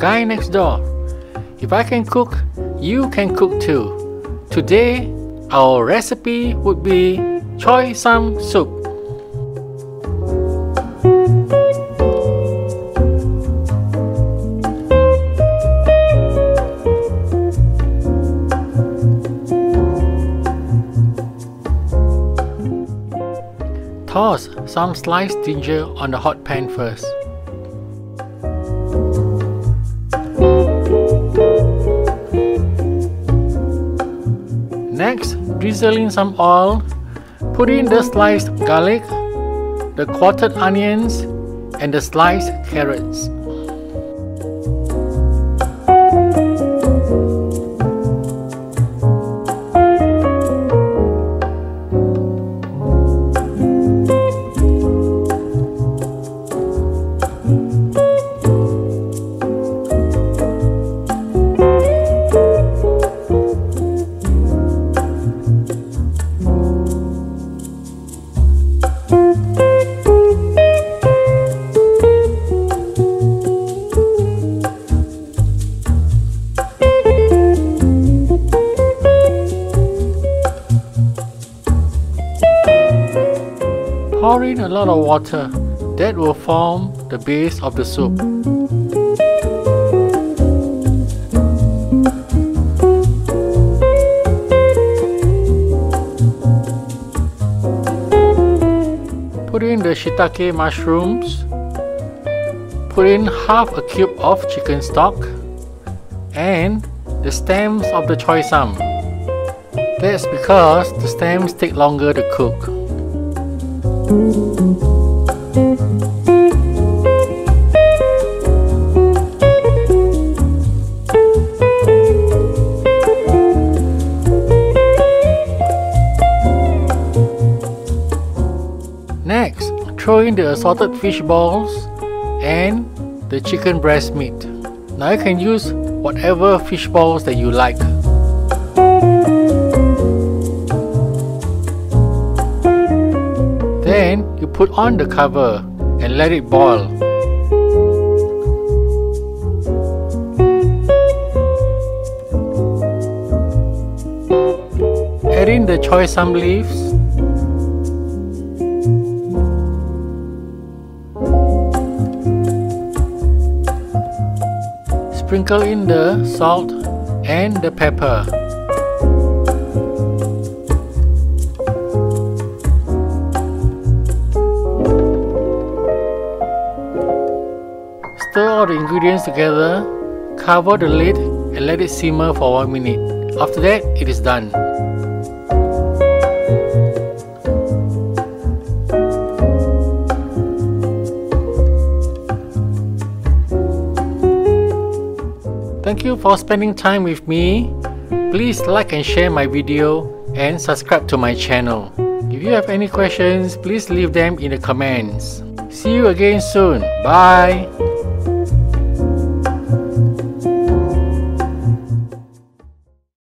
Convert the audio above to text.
guy next door. If I can cook, you can cook too. Today, our recipe would be Choy Sum Soup. Toss some sliced ginger on the hot pan first. Next, drizzle in some oil, put in the sliced garlic, the quartered onions, and the sliced carrots. Pour in a lot of water that will form the base of the soup. Put in the shiitake mushrooms. Put in half a cube of chicken stock and the stems of the choy sum. That's because the stems take longer to cook. Next, throw in the assorted fish balls and the chicken breast meat. Now you can use whatever fish balls that you like. Then you put on the cover and let it boil. Add in the choy sum leaves. Sprinkle in the salt and the pepper. Stir all the ingredients together, cover the lid and let it simmer for 1 minute. After that, it is done. Thank you for spending time with me. Please like and share my video and subscribe to my channel. If you have any questions, please leave them in the comments. See you again soon. Bye.